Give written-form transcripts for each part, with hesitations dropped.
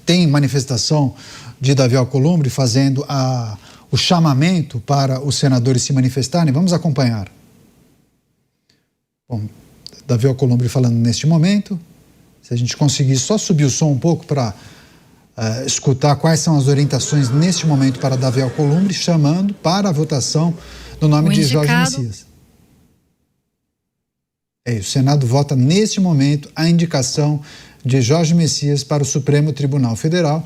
Tem manifestação de Davi Alcolumbre fazendo o chamamento para os senadores se manifestarem. Vamos acompanhar. Bom, Davi Alcolumbre falando neste momento. Se a gente conseguir só subir o som um pouco para escutar quais são as orientações neste momento para Davi Alcolumbre, chamando para a votação do nome de Jorge Messias. O Senado vota neste momento a indicação de Jorge Messias para o Supremo Tribunal Federal.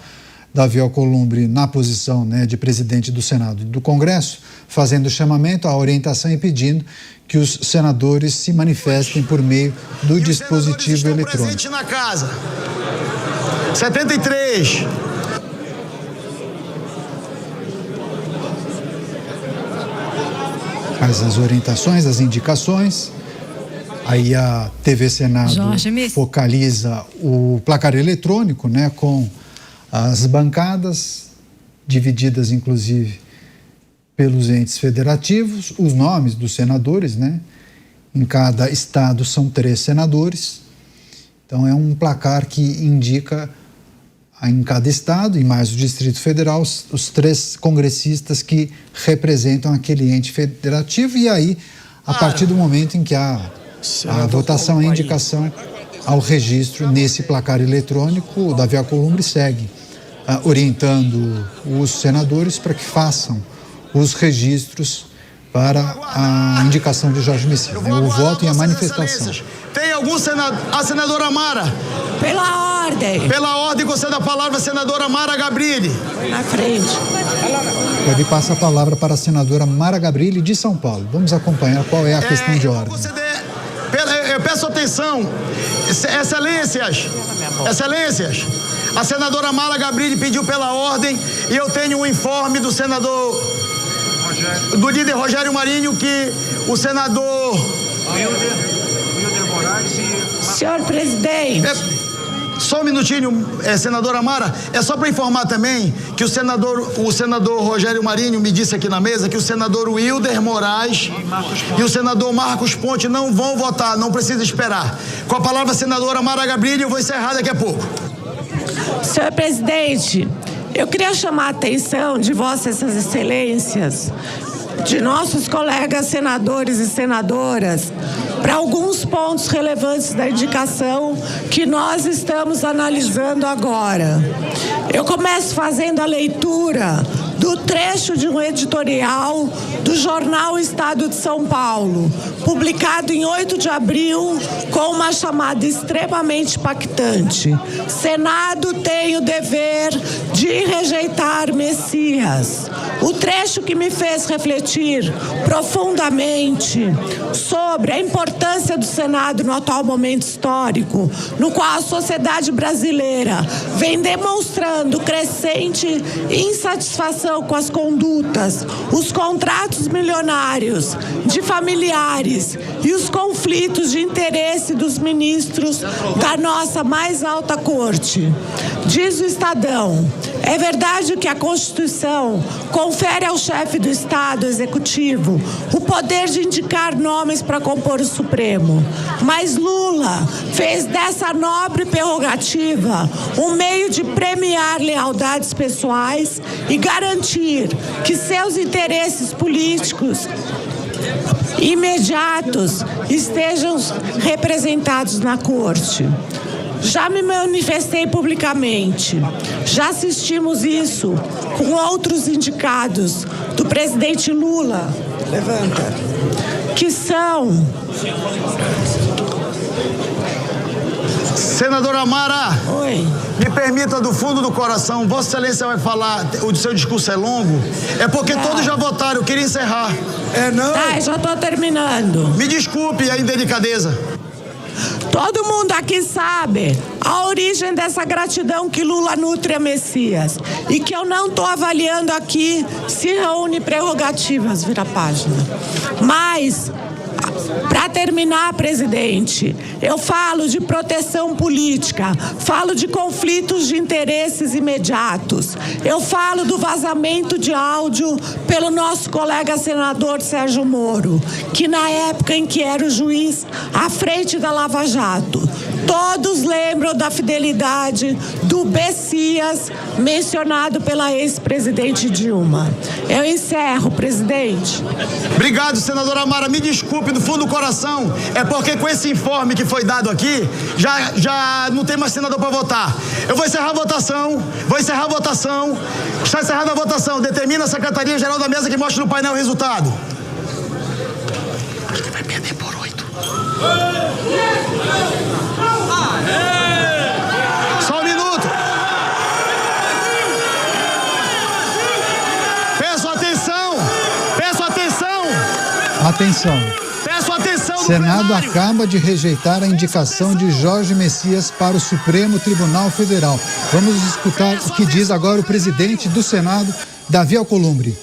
Davi Alcolumbre na posição de presidente do Senado e do Congresso, fazendo chamamento à orientação e pedindo que os senadores se manifestem por meio do dispositivo eletrônico. Presente na casa. 73. As orientações, as indicações. Aí a TV Senado focaliza o placar eletrônico, com as bancadas divididas, inclusive, pelos entes federativos, os nomes dos senadores, Em cada estado são 3 senadores. Então é um placar que indica em cada estado e mais o Distrito Federal os 3 congressistas que representam aquele ente federativo. E aí, a partir do momento em que a votação, a indicação ao registro nesse placar eletrônico, o Davi Alcolumbre segue orientando os senadores para que façam os registros para a indicação de Jorge Messias, o voto e a manifestação. Tem algum senador? A senadora Mara. Pela ordem. Pela ordem, conceda a palavra à senadora Mara Gabrilli. Na frente. Ele passa a palavra para a senadora Mara Gabrilli de São Paulo. Vamos acompanhar qual é a questão de ordem. Eu peço atenção, excelências, a senadora Mara Gabrilli pediu pela ordem e eu tenho um informe do senador, do líder Rogério Marinho, que o senador... Senhor presidente... Só um minutinho, senadora Mara, é só para informar também que o senador Rogério Marinho me disse aqui na mesa que o senador Wilder Moraes e o senador Marcos Ponte não vão votar, não precisa esperar. Com a palavra a senadora Mara Gabrilli, eu vou encerrar daqui a pouco. Senhor presidente, eu queria chamar a atenção de vossas excelências, de nossos colegas senadores e senadoras, para alguns pontos relevantes da indicação que nós estamos analisando agora. Eu começo fazendo a leitura do trecho de um editorial do jornal Estado de São Paulo, publicado em 8 de abril, com uma chamada extremamente impactante: Senado tem o dever de rejeitar Messias. O trecho que me fez refletir profundamente sobre a importância do Senado no atual momento histórico, no qual a sociedade brasileira vem demonstrando crescente insatisfação com as condutas, os contratos milionários de familiares e os conflitos de interesse dos ministros da nossa mais alta corte. Diz o Estadão: é verdade que a Constituição confere ao chefe do Estado Executivo o poder de indicar nomes para compor o Supremo, mas Lula fez dessa nobre prerrogativa um meio de premiar lealdades pessoais e garantir que seus interesses políticos imediatos estejam representados na Corte. Já me manifestei publicamente, já assistimos isso com outros indicados do presidente Lula, que são... Senadora Mara, Oi. Me permita do fundo do coração, Vossa Excelência vai falar, o seu discurso é longo, é porque todos já votaram, eu queria encerrar. Não? Tá, já estou terminando. Me desculpe a indelicadeza. Todo mundo aqui sabe a origem dessa gratidão que Lula nutre a Messias e que eu não estou avaliando aqui se reúne prerrogativas, vira a página. Mas, para terminar, presidente, eu falo de proteção política, falo de conflitos de interesses imediatos, eu falo do vazamento de áudio pelo nosso colega senador Sérgio Moro, que na época em que era o juiz à frente da Lava Jato, Todos lembram da fidelidade do Bessias, mencionado pela ex-presidente Dilma. Eu encerro, presidente. Obrigado, senadora Mara. Me desculpe do fundo do coração. É porque com esse informe que foi dado aqui, já não tem mais senador para votar. Eu vou encerrar a votação. Está encerrada a votação. Determina a Secretaria-Geral da Mesa que mostre no painel o resultado. Acho que vai perder por 8. Só um minuto. Peço atenção. Peço atenção. O Senado acaba de rejeitar a indicação de Jorge Messias para o Supremo Tribunal Federal. Vamos escutar o que diz agora o presidente do Senado, Davi Alcolumbre.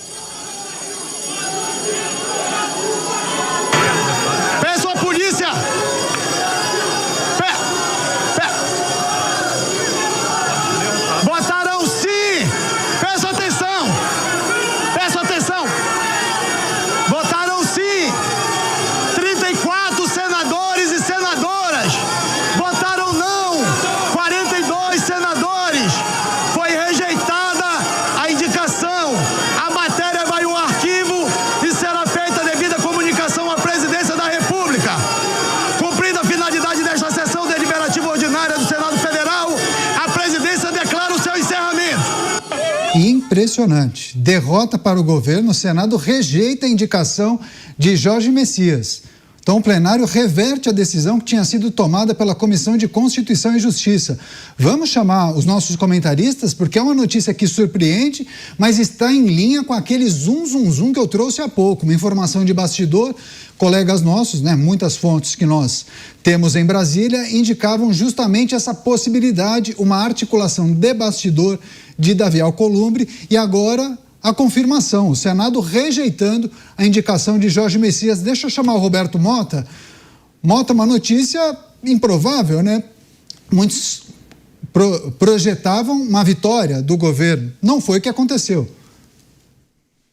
Impressionante. Derrota para o governo, o Senado rejeita a indicação de Jorge Messias. Então, o plenário reverte a decisão que tinha sido tomada pela Comissão de Constituição e Justiça. Vamos chamar os nossos comentaristas, porque é uma notícia que surpreende, mas está em linha com aquele zum que eu trouxe há pouco. Uma informação de bastidor, colegas nossos, muitas fontes que nós temos em Brasília, indicavam justamente essa possibilidade, uma articulação de bastidor de Davi Alcolumbre, e agora a confirmação, o Senado rejeitando a indicação de Jorge Messias. Deixa eu chamar o Roberto Mota. Mota, uma notícia improvável, né? Muitos projetavam uma vitória do governo. Não foi o que aconteceu.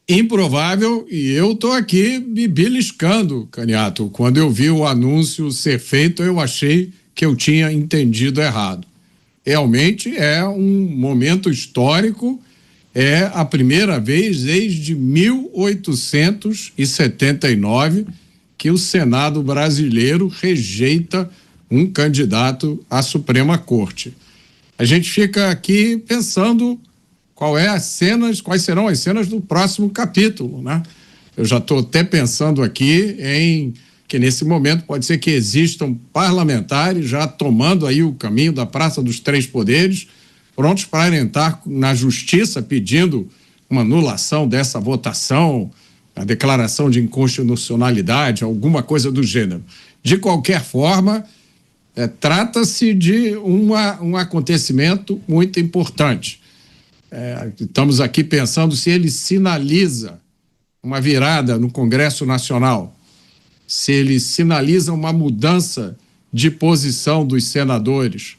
Improvável, e eu estou aqui me beliscando, Caniato. Quando eu vi o anúncio ser feito, eu achei que eu tinha entendido errado. Realmente é um momento histórico, é a primeira vez desde 1879 que o Senado brasileiro rejeita um candidato à Suprema Corte. A gente fica aqui pensando quais serão as cenas do próximo capítulo, né? Eu já estou até pensando aqui em que nesse momento pode ser que existam parlamentares já tomando aí o caminho da Praça dos Três Poderes, prontos para entrar na justiça pedindo uma anulação dessa votação, a declaração de inconstitucionalidade, alguma coisa do gênero. De qualquer forma, trata-se de um acontecimento muito importante. Estamos aqui pensando se ele sinaliza uma virada no Congresso Nacional, se ele sinaliza uma mudança de posição dos senadores,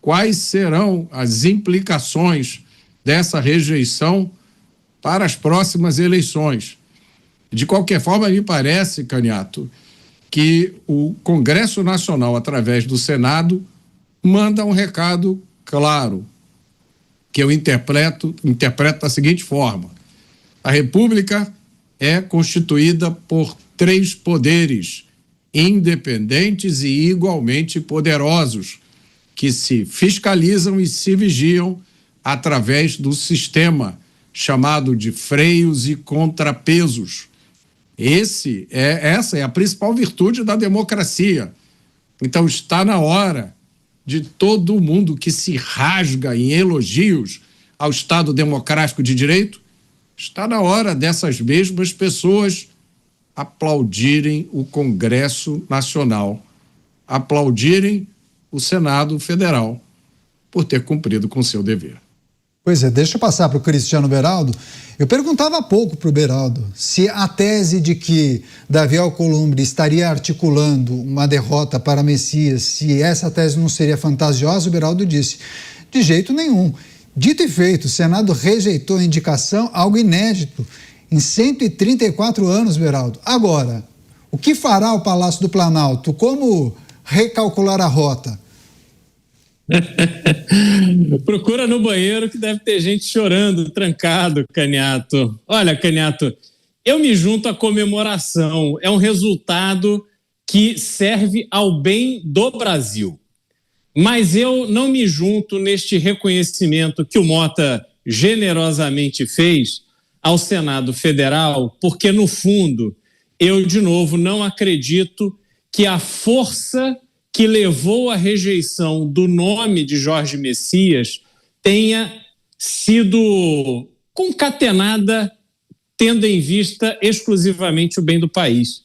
quais serão as implicações dessa rejeição para as próximas eleições. De qualquer forma, me parece, Caniato, que o Congresso Nacional, através do Senado, manda um recado claro, que eu interpreto da seguinte forma: a República é constituída por 3 poderes independentes e igualmente poderosos, que se fiscalizam e se vigiam através do sistema chamado de freios e contrapesos. Essa é a principal virtude da democracia. Então está na hora de todo mundo que se rasga em elogios ao Estado Democrático de Direito, está na hora dessas mesmas pessoas aplaudirem o Congresso Nacional, aplaudirem o Senado Federal por ter cumprido com seu dever. Pois é, deixa eu passar para o Cristiano Beraldo. Eu perguntava há pouco para o Beraldo se a tese de que Davi Alcolumbre estaria articulando uma derrota para Messias, se essa tese não seria fantasiosa, o Beraldo disse, de jeito nenhum. Dito e feito, o Senado rejeitou a indicação, algo inédito, em 134 anos, Beraldo. Agora, o que fará o Palácio do Planalto? Como recalcular a rota? Procura no banheiro que deve ter gente chorando, trancado, Caniato. Olha, Caniato, eu me junto à comemoração. É um resultado que serve ao bem do Brasil. Mas eu não me junto neste reconhecimento que o Mota generosamente fez ao Senado Federal, porque, no fundo, eu, de novo, não acredito que a força que levou à rejeição do nome de Jorge Messias tenha sido concatenada tendo em vista exclusivamente o bem do país.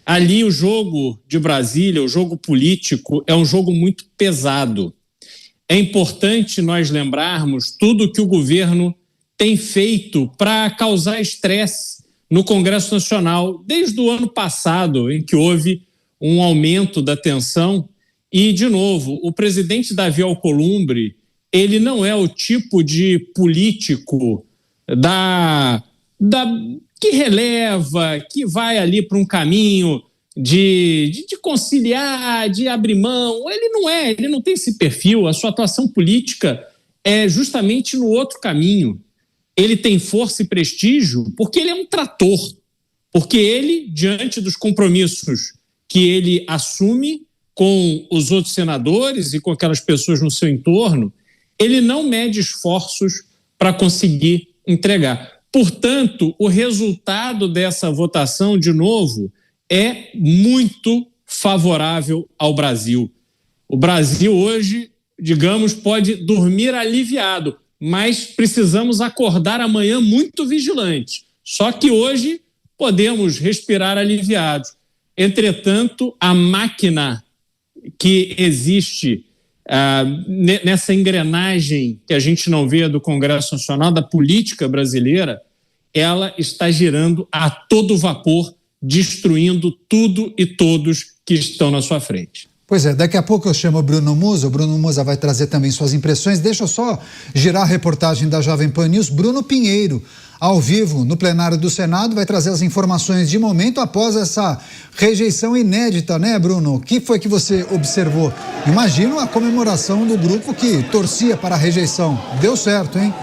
Ali o jogo de Brasília, o jogo político, é um jogo muito pesado. É importante nós lembrarmos tudo que o governo tem feito para causar estresse no Congresso Nacional, desde o ano passado, em que houve um aumento da tensão. E, de novo, o presidente Davi Alcolumbre, ele não é o tipo de político que releva, que vai ali para um caminho de conciliar, de abrir mão. Ele não tem esse perfil. A sua atuação política é justamente no outro caminho. Ele tem força e prestígio porque ele é um trator, porque ele, diante dos compromissos que ele assume com os outros senadores e com aquelas pessoas no seu entorno, ele não mede esforços para conseguir entregar. Portanto, o resultado dessa votação, de novo, é muito favorável ao Brasil. O Brasil hoje, digamos, pode dormir aliviado, mas precisamos acordar amanhã muito vigilantes. Só que hoje podemos respirar aliviados. Entretanto, a máquina que existe nessa engrenagem que a gente não vê do Congresso Nacional, da política brasileira, ela está girando a todo vapor, destruindo tudo e todos que estão na sua frente. Pois é, daqui a pouco eu chamo o Bruno Musa vai trazer também suas impressões. Deixa eu só girar a reportagem da Jovem Pan News. Bruno Pinheiro, ao vivo no plenário do Senado, vai trazer as informações de momento após essa rejeição inédita, né, Bruno? O que foi que você observou? Imagino a comemoração do grupo que torcia para a rejeição. Deu certo, hein?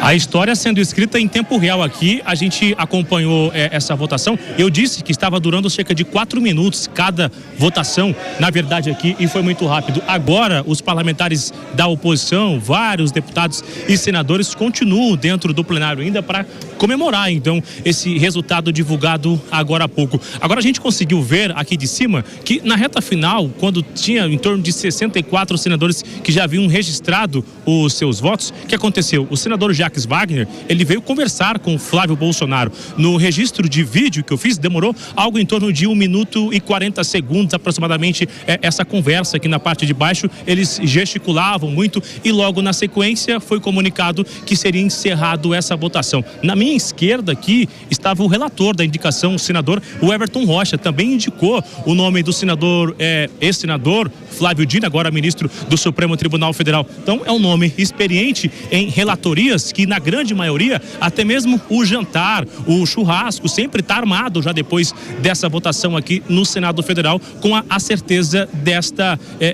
A história sendo escrita em tempo real aqui, a gente acompanhou essa votação. Eu disse que estava durando cerca de 4 minutos cada votação, na verdade aqui, e foi muito rápido. Agora, os parlamentares da oposição, vários deputados e senadores continuam dentro do plenário ainda para comemorar, então, esse resultado divulgado agora há pouco. Agora a gente conseguiu ver aqui de cima que na reta final, quando tinha em torno de 64 senadores que já haviam registrado os seus votos, o que aconteceu? O senador Jacques Wagner, ele veio conversar com o Flávio Bolsonaro. No registro de vídeo que eu fiz, demorou algo em torno de 1 minuto e 40 segundos aproximadamente essa conversa aqui na parte de baixo. Eles gesticulavam muito e logo na sequência foi comunicado que seria encerrado essa votação. Na minha esquerda aqui estava o relator da indicação, o senador Everton Rocha, também indicou o nome do senador, ex-senador Flávio Dino, agora ministro do Supremo Tribunal Federal. Então é um nome experiente em relatorias que na grande maioria, até mesmo o jantar, o churrasco sempre está armado já depois dessa votação aqui no Senado Federal com a certeza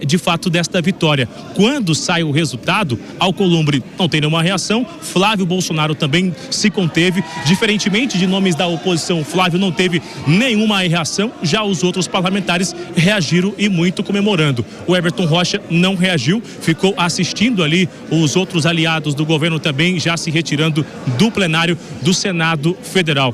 de fato desta vitória. Quando sai o resultado, Alcolumbre não tem nenhuma reação, Flávio Bolsonaro também se conteve, diferentemente de nomes da oposição, Flávio não teve nenhuma reação, já os outros parlamentares reagiram e muito comemorando. O Everton Rocha não reagiu, ficou assistindo ali, os outros aliados do governo também já se retirando do plenário do Senado Federal.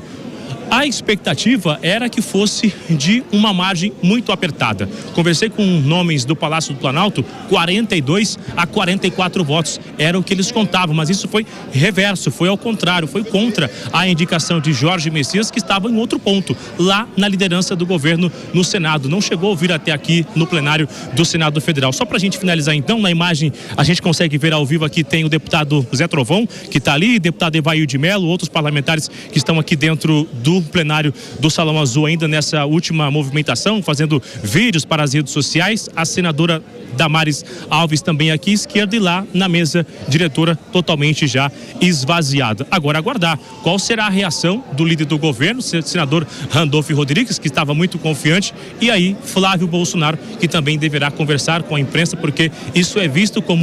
A expectativa era que fosse de uma margem muito apertada. Conversei com nomes do Palácio do Planalto, 42 a 44 votos. Era o que eles contavam, mas isso foi reverso, foi ao contrário, foi contra a indicação de Jorge Messias, que estava em outro ponto, lá na liderança do governo no Senado. Não chegou a vir até aqui no plenário do Senado Federal. Só para a gente finalizar então, na imagem a gente consegue ver ao vivo aqui, tem o deputado Zé Trovão, que está ali, deputado Evair de Mello, outros parlamentares que estão aqui dentro do plenário do Salão Azul, ainda nessa última movimentação, fazendo vídeos para as redes sociais. A senadora Damares Alves também aqui à esquerda, e lá na mesa diretora totalmente já esvaziada. Agora aguardar qual será a reação do líder do governo, senador Randolfo Rodrigues, que estava muito confiante, e aí Flávio Bolsonaro, que também deverá conversar com a imprensa, porque isso é visto como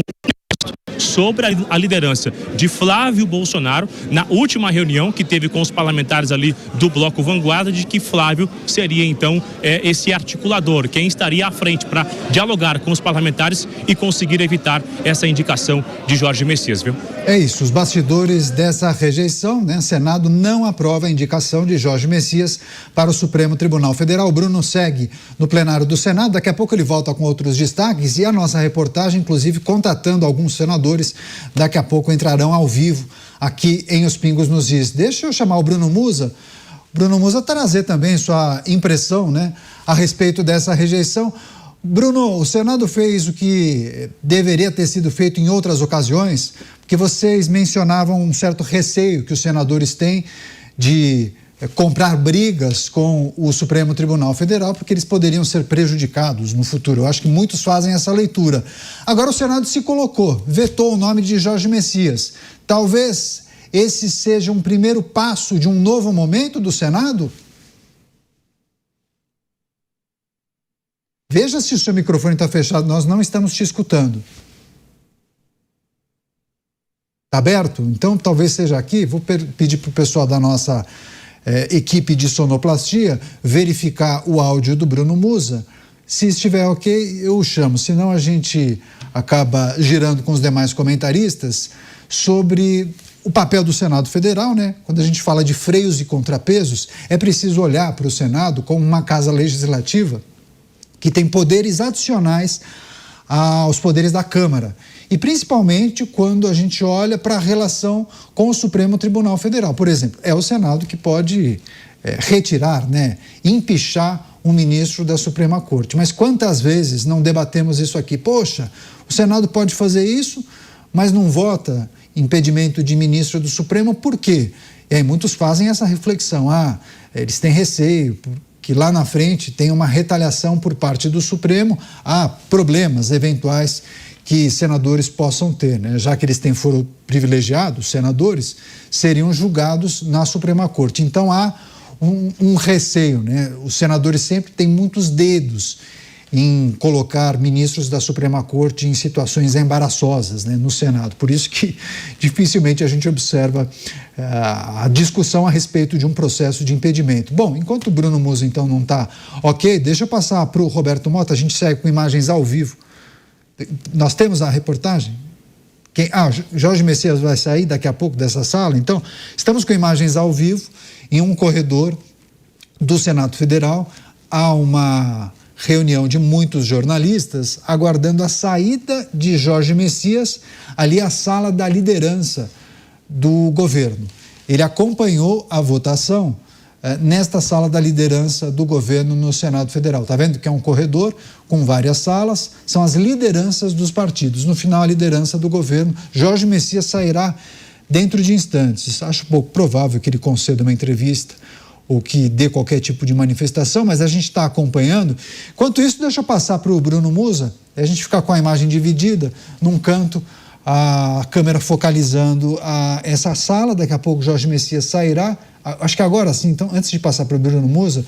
sobre a liderança de Flávio Bolsonaro na última reunião que teve com os parlamentares ali do Bloco Vanguarda, de que Flávio seria então esse articulador, quem estaria à frente para dialogar com os parlamentares e conseguir evitar essa indicação de Jorge Messias, viu? É isso, os bastidores dessa rejeição, né? O Senado não aprova a indicação de Jorge Messias para o Supremo Tribunal Federal. O Bruno segue no plenário do Senado, daqui a pouco ele volta com outros destaques, e a nossa reportagem, inclusive, contatando alguns senadores, daqui a pouco entrarão ao vivo aqui em Os Pingos nos Is. Deixa eu chamar o Bruno Musa. Bruno Musa trazer também sua impressão, né, a respeito dessa rejeição. Bruno, o Senado fez o que deveria ter sido feito em outras ocasiões, porque vocês mencionavam um certo receio que os senadores têm de comprar brigas com o Supremo Tribunal Federal, porque eles poderiam ser prejudicados no futuro. Eu acho que muitos fazem essa leitura. Agora o Senado se colocou, vetou o nome de Jorge Messias. Talvez esse seja um primeiro passo de um novo momento do Senado? Veja se o seu microfone está fechado, nós não estamos te escutando. Está aberto? Então talvez seja aqui. Vou pedir para o pessoal da nossa equipe de sonoplastia verificar o áudio do Bruno Musa. Se estiver ok, eu o chamo. Senão a gente acaba girando com os demais comentaristas sobre o papel do Senado Federal, né? Quando a gente fala de freios e contrapesos, é preciso olhar para o Senado como uma casa legislativa que tem poderes adicionais aos poderes da Câmara. E principalmente quando a gente olha para a relação com o Supremo Tribunal Federal. Por exemplo, é o Senado que pode retirar, né, empichar um ministro da Suprema Corte. Mas quantas vezes não debatemos isso aqui? Poxa, o Senado pode fazer isso, mas não vota impedimento de ministro do Supremo, por quê? E aí muitos fazem essa reflexão, eles têm receio, que lá na frente tem uma retaliação por parte do Supremo, há problemas eventuais que senadores possam ter, né? Já que eles têm foro privilegiado, senadores seriam julgados na Suprema Corte. Então há um receio, né? Os senadores sempre têm muitos dedos em colocar ministros da Suprema Corte em situações embaraçosas, né, no Senado. Por isso que dificilmente a gente observa a discussão a respeito de um processo de impedimento. Bom, enquanto o Bruno Musa então não está ok, deixa eu passar para o Roberto Mota, a gente segue com imagens ao vivo. Nós temos a reportagem? Jorge Messias vai sair daqui a pouco dessa sala, então estamos com imagens ao vivo em um corredor do Senado Federal. Há uma reunião de muitos jornalistas aguardando a saída de Jorge Messias, ali a sala da liderança do governo. Ele acompanhou a votação nesta sala da liderança do governo no Senado Federal. Está vendo que é um corredor com várias salas, são as lideranças dos partidos. No final, a liderança do governo. Jorge Messias sairá dentro de instantes. Acho pouco provável que ele conceda uma entrevista ou que dê qualquer tipo de manifestação, mas a gente está acompanhando. Enquanto isso, deixa eu passar para o Bruno Musa, a gente ficar com a imagem dividida, num canto, a câmera focalizando essa sala. Daqui a pouco Jorge Messias sairá, acho que agora sim. Então, antes de passar para o Bruno Musa,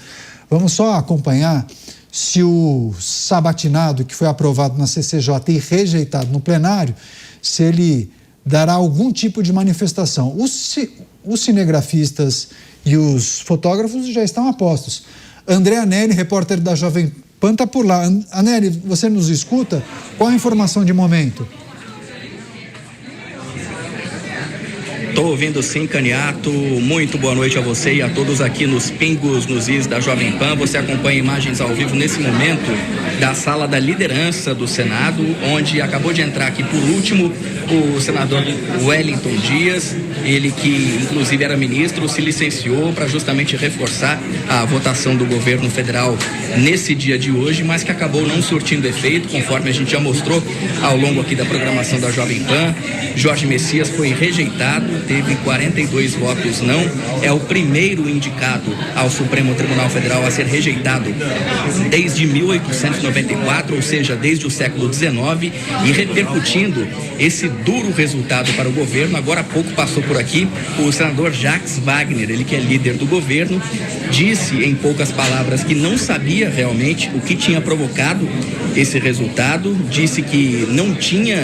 vamos só acompanhar se o sabatinado que foi aprovado na CCJ e rejeitado no plenário, se ele dará algum tipo de manifestação. Os cinegrafistas e os fotógrafos já estão a postos. André Anelli, repórter da Jovem Pan, está por lá. Anelli, você nos escuta? Qual a informação de momento? Estou ouvindo sim, Caniato. Muito boa noite a você e a todos aqui nos Pingos nos Is da Jovem Pan. Você acompanha imagens ao vivo nesse momento da sala da liderança do Senado, onde acabou de entrar aqui por último o senador Wellington Dias, ele que inclusive era ministro, se licenciou para justamente reforçar a votação do governo federal nesse dia de hoje, mas que acabou não surtindo efeito, conforme a gente já mostrou ao longo aqui da programação da Jovem Pan. Jorge Messias foi rejeitado teve 42 votos não. É o primeiro indicado ao Supremo Tribunal Federal a ser rejeitado desde 1894, ou seja, desde o século XIX, e repercutindo esse duro resultado para o governo. Agora há pouco passou por aqui o senador Jacques Wagner, ele que é líder do governo, disse em poucas palavras que não sabia realmente o que tinha provocado esse resultado, disse que não tinha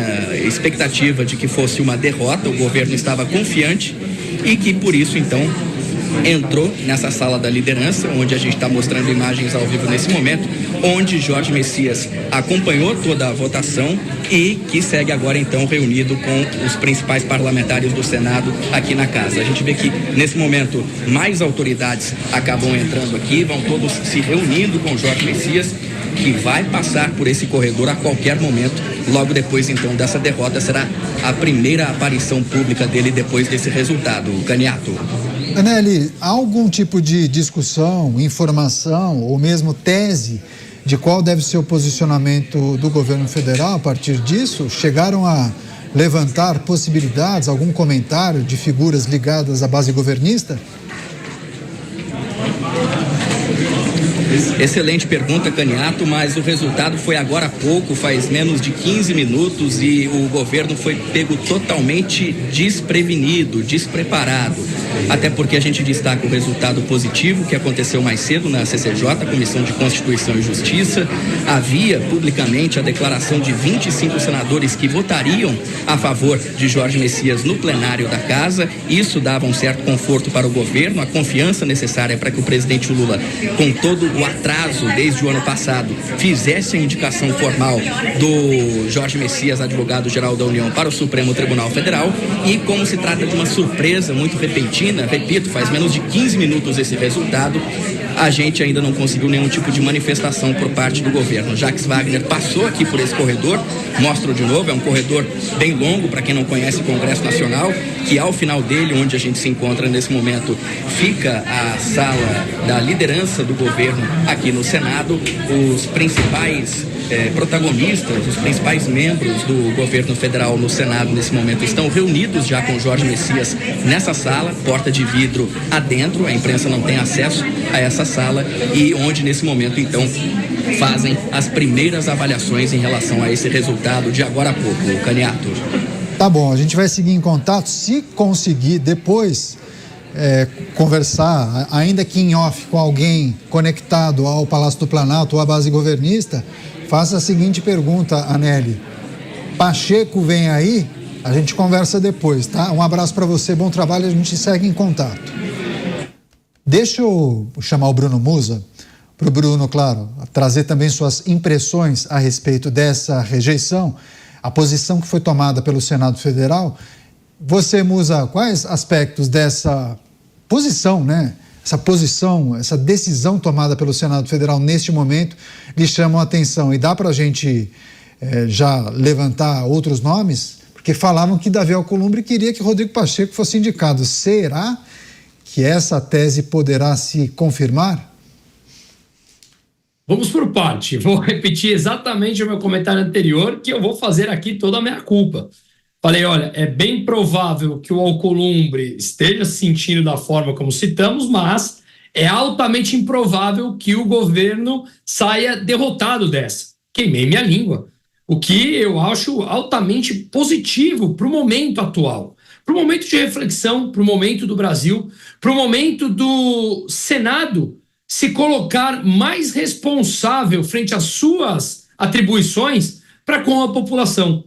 expectativa de que fosse uma derrota, o governo estava confiante e que por isso então entrou nessa sala da liderança, onde a gente está mostrando imagens ao vivo nesse momento, onde Jorge Messias acompanhou toda a votação e que segue agora então reunido com os principais parlamentares do Senado aqui na casa. A gente vê que nesse momento mais autoridades acabam entrando aqui, vão todos se reunindo com Jorge Messias, que vai passar por esse corredor a qualquer momento. Logo depois então dessa derrota será a primeira aparição pública dele depois desse resultado. Caniato. Anelli, há algum tipo de discussão, informação ou mesmo tese de qual deve ser o posicionamento do governo federal a partir disso? Chegaram a levantar possibilidades, algum comentário de figuras ligadas à base governista? Excelente pergunta, Caniato, mas o resultado foi agora há pouco, faz menos de 15 minutos, e o governo foi pego totalmente desprevenido, despreparado. Até porque a gente destaca o resultado positivo que aconteceu mais cedo na CCJ, Comissão de Constituição e Justiça. Havia publicamente a declaração de 25 senadores que votariam a favor de Jorge Messias no plenário da casa. Isso dava um certo conforto para o governo, a confiança necessária para que o presidente Lula, com todo o atraso desde o ano passado, fizesse a indicação formal do Jorge Messias, advogado-geral da União, para o Supremo Tribunal Federal. E como se trata de uma surpresa muito repentina, repito, faz menos de 15 minutos esse resultado, a gente ainda não conseguiu nenhum tipo de manifestação por parte do governo. Jacques Wagner passou aqui por esse corredor, mostro de novo, é um corredor bem longo, para quem não conhece o Congresso Nacional, que ao final dele, onde a gente se encontra nesse momento, fica a sala da liderança do governo aqui no Senado. Os principais protagonistas, os principais membros do governo federal no Senado nesse momento estão reunidos já com Jorge Messias nessa sala, porta de vidro adentro, a imprensa não tem acesso a essa sala, e onde nesse momento então fazem as primeiras avaliações em relação a esse resultado de agora a pouco. Caniato. Tá bom, a gente vai seguir em contato, se conseguir depois conversar, ainda que em off, com alguém conectado ao Palácio do Planalto ou à base governista. Faça a seguinte pergunta, Anelli: Pacheco vem aí? A gente conversa depois, tá? Um abraço para você, bom trabalho, a gente segue em contato. Deixa eu chamar o Bruno Musa, para o Bruno, claro, trazer também suas impressões a respeito dessa rejeição, a posição que foi tomada pelo Senado Federal. Você, Musa, quais aspectos dessa posição, né? Essa decisão tomada pelo Senado Federal neste momento lhe chamam a atenção? E dá para a gente já levantar outros nomes? Porque falavam que Davi Alcolumbre queria que Rodrigo Pacheco fosse indicado. Será que essa tese poderá se confirmar? Vamos por parte. Vou repetir exatamente o meu comentário anterior, que eu vou fazer aqui toda a minha culpa. Falei, olha, é bem provável que o Alcolumbre esteja se sentindo da forma como citamos, mas é altamente improvável que o governo saia derrotado dessa. Queimei minha língua. O que eu acho altamente positivo para o momento atual, para o momento de reflexão, para o momento do Brasil, para o momento do Senado se colocar mais responsável frente às suas atribuições para com a população.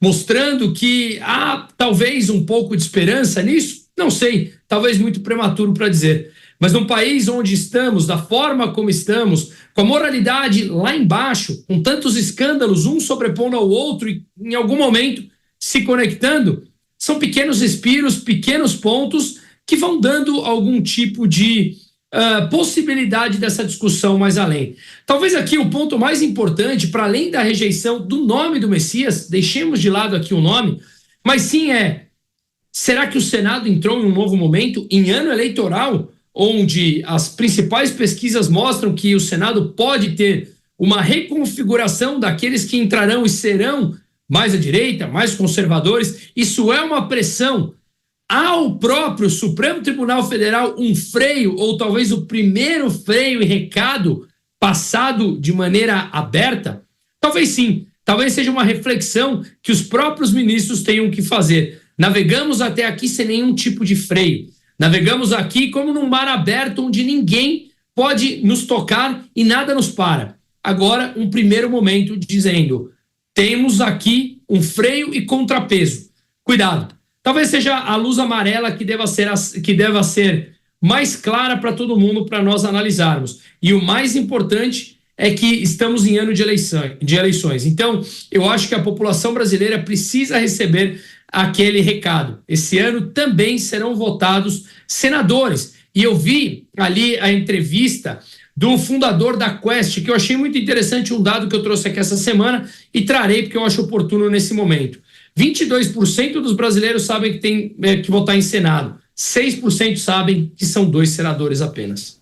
Mostrando que há talvez um pouco de esperança nisso, não sei, talvez muito prematuro para dizer. Mas num país onde estamos, da forma como estamos, com a moralidade lá embaixo, com tantos escândalos, um sobrepondo ao outro e em algum momento se conectando, são pequenos respiros, pequenos pontos que vão dando algum tipo de possibilidade dessa discussão mais além. Talvez aqui o ponto mais importante, para além da rejeição do nome do Messias, deixemos de lado aqui o nome, mas sim será que o Senado entrou em um novo momento, em ano eleitoral, onde as principais pesquisas mostram que o Senado pode ter uma reconfiguração daqueles que entrarão e serão mais à direita, mais conservadores? Isso é uma pressão ao próprio Supremo Tribunal Federal um freio, ou talvez o primeiro freio e recado passado de maneira aberta? Talvez sim, talvez seja uma reflexão que os próprios ministros tenham que fazer. Navegamos até aqui sem nenhum tipo de freio. Navegamos aqui como num mar aberto onde ninguém pode nos tocar e nada nos para. Agora, um primeiro momento dizendo, temos aqui um freio e contrapeso. Cuidado. Talvez seja a luz amarela que deva ser mais clara para todo mundo, para nós analisarmos. E o mais importante é que estamos em ano de eleições. Então, eu acho que a população brasileira precisa receber aquele recado. Esse ano também serão votados senadores. E eu vi ali a entrevista do fundador da Quest, que eu achei muito interessante, um dado que eu trouxe aqui essa semana e trarei porque eu acho oportuno nesse momento. 22% dos brasileiros sabem que tem que votar em Senado. 6% sabem que são 2 senadores apenas.